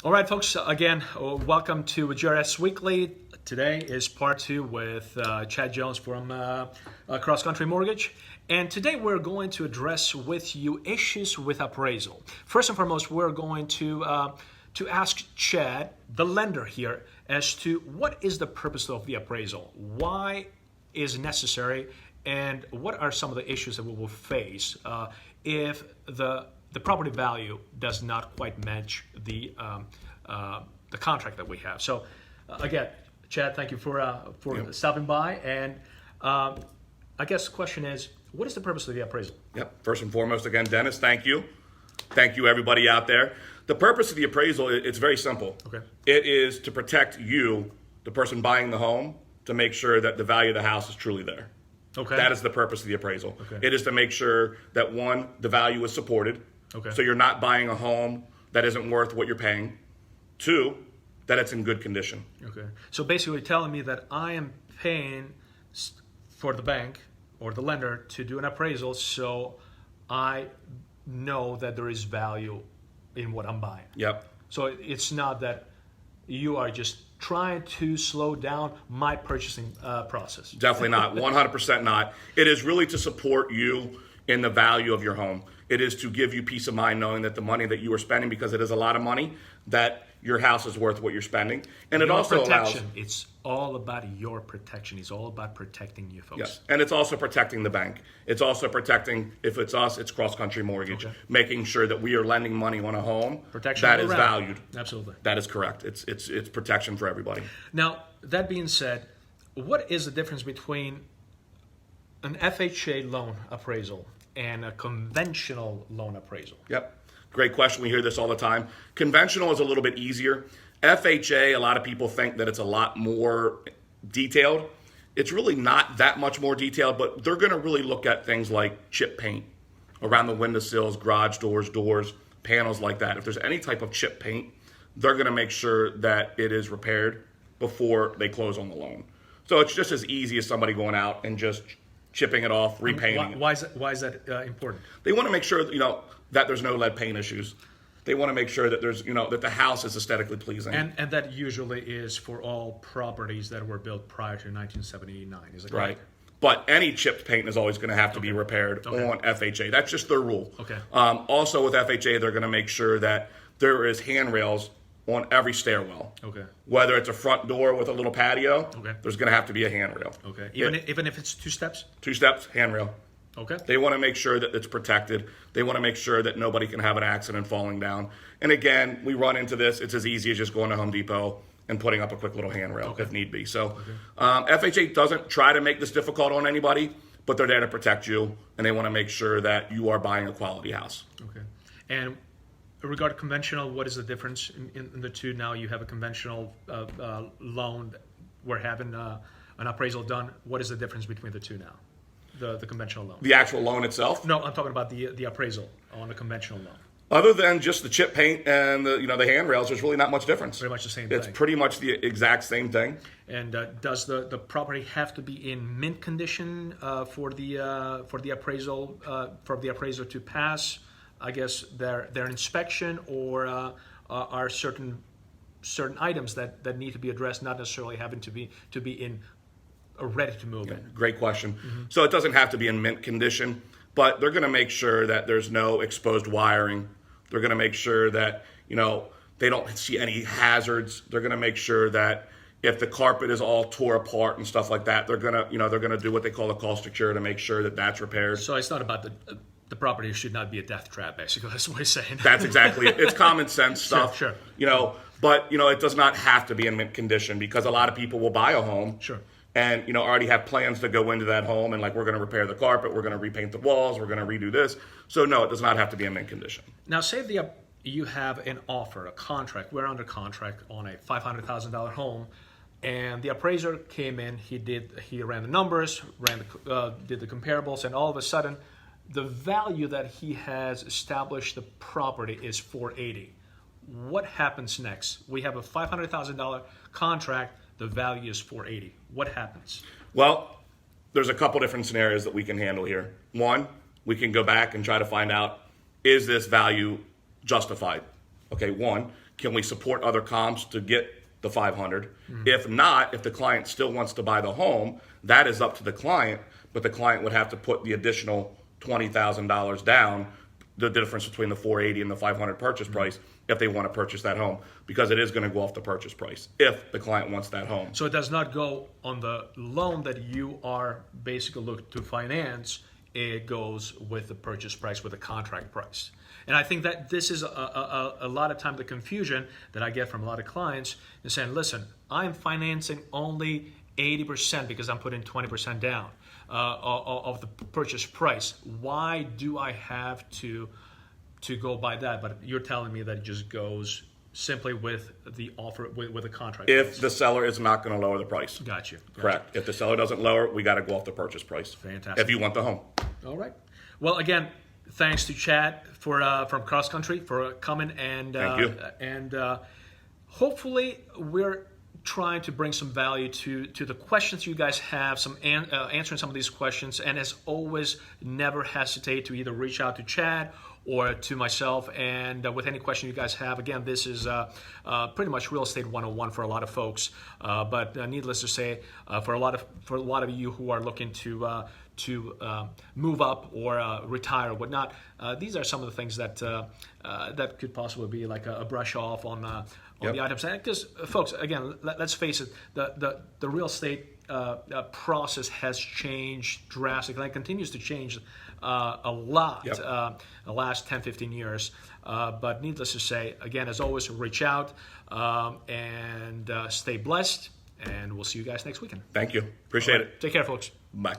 All right, folks, again, welcome to GRS Weekly. Today is part 2 with Chad Jones from Cross Country Mortgage. And today we're going to address with you issues with appraisal. First and foremost, we're going to ask Chad, the lender here, as to what is the purpose of the appraisal, why is necessary, and what are some of the issues that we will face if the property value does not quite match the contract that we have. So again, Chad, thank you for stopping by. And I guess the question is, what is the purpose of the appraisal? Yep. First and foremost, again, Dennis, thank you. Thank you, everybody out there. The purpose of the appraisal, it's very simple. Okay. It is to protect you, the person buying the home, to make sure that the value of the house is truly there. Okay. That is the purpose of the appraisal. Okay. It is to make sure that, one, the value is supported. Okay. So you're not buying a home that isn't worth what you're paying. 2, that it's in good condition. Okay. So basically you're telling me that I am paying for the bank or the lender to do an appraisal, so I know that there is value in what I'm buying. Yep. So it's not that you are just trying to slow down my purchasing process. Definitely not. 100% not. It is really to support you in the value of your home. It is to give you peace of mind knowing that the money that you are spending, because it is a lot of money, that your house is worth what you're spending. And it also allows... It's all about your protection. It's all about protecting you, folks. Yes, and it's also protecting the bank. It's also protecting, if it's us, it's Cross Country Mortgage, making sure that we are lending money on a home Protection that is valued. Absolutely. That is correct. It's protection for everybody. Now, that being said, what is the difference between an FHA loan appraisal and a conventional loan appraisal? Yep. Great question. We hear this all the time. Conventional is a little bit easier. FHA, a lot of people think that it's a lot more detailed. It's really not that much more detailed, but they're going to really look at things like chip paint around the windowsills, garage doors, panels like that. If there's any type of chip paint, they're going to make sure that it is repaired before they close on the loan. So it's just as easy as somebody going out and just chipping it off, repainting it. Why is that important? They want to make sure that there's no lead paint issues. They want to make sure that there's that the house is aesthetically pleasing. And that usually is for all properties that were built prior to 1979. Is it correct? Right. But any chipped paint is always going to have to be repaired on FHA. That's just their rule. Okay. Also with FHA, they're going to make sure that there is handrails on every stairwell. Okay. Whether it's a front door with a little patio, there's going to have to be a handrail. Okay. Even if it's 2 steps? 2 steps, handrail. Okay. They want to make sure that it's protected. They want to make sure that nobody can have an accident falling down. And again, we run into this. It's as easy as just going to Home Depot and putting up a quick little handrail if need be. So FHA doesn't try to make this difficult on anybody, but they're there to protect you, and they want to make sure that you are buying a quality house. Okay. And regarding conventional, what is the difference in the two? Now you have a conventional loan. We're having an appraisal done. What is the difference between the two now? The conventional loan. The actual loan itself? No, I'm talking about the appraisal on a conventional loan. Other than just the chip paint and the handrails, there's really not much difference. Pretty much the same thing. It's pretty much the exact same thing. And does the property have to be in mint condition for the appraiser to pass, I guess, their inspection, or are certain items that need to be addressed not necessarily having to be in ready to move in? Great question. So it doesn't have to be in mint condition, but they're going to make sure that there's no exposed wiring. They're going to make sure that they don't see any hazards. They're going to make sure that if the carpet is all tore apart and stuff like that, they're going to do what they call a caustic cure to make sure that that's repaired. So it's not about the property should not be a death trap, basically. That's what he's saying. That's exactly it. It's common sense stuff. Sure. But it does not have to be in mint condition, because a lot of people will buy a home. Sure. And already have plans to go into that home, and we're going to repair the carpet, we're going to repaint the walls, we're going to redo this. So no, it does not have to be in mint condition. Now, say you have an offer, a contract. We're under contract on a $500,000 home, and the appraiser came in. He ran the numbers, did the comparables, and all of a sudden, the value that he has established the property is $480,000. What happens next? We have a $500,000 contract. The value is $480,000. What happens? Well, there's a couple different scenarios that we can handle here. One, we can go back and try to find out, is this value justified? okay, one, can we support other comps to get the 500? If not, if the client still wants to buy the home, that is up to the client, but the client would have to put the additional $20,000 down, the difference between the 480 and the 500 purchase price, if they want to purchase that home, because it is going to go off the purchase price if the client wants that home. So it does not go on the loan that you are basically looking to finance. It goes with the purchase price, with the contract price. And I think that this is a lot of time the confusion that I get from a lot of clients is saying, listen, I'm financing only 80% because I'm putting 20% down of the purchase price. Why do I have to go by that? But you're telling me that it just goes simply with the offer, with the contract If price. the seller is not going to lower the price. Got you. Correct. If the seller doesn't lower, we got to go off the purchase price. Fantastic. If you want the home. All right. Well, again, thanks to Chad from Cross Country for coming and Thank you. And hopefully we're trying to bring some value to the questions you guys have, some answering some of these questions. And as always, never hesitate to either reach out to Chad or to myself, and with any question you guys have. Again, this is pretty much real estate 101 for a lot of folks. But needless to say, for a lot of you who are looking to move up or retire or whatnot, these are some of the things that that could possibly be like a brush off on the items. Because folks, again, let's face it, the real estate process has changed drastically and continues to change a lot the last 10-15 years. But needless to say, again, as always, reach out and stay blessed, and we'll see you guys next weekend. Thank you. Appreciate it. Take care, folks. Bye.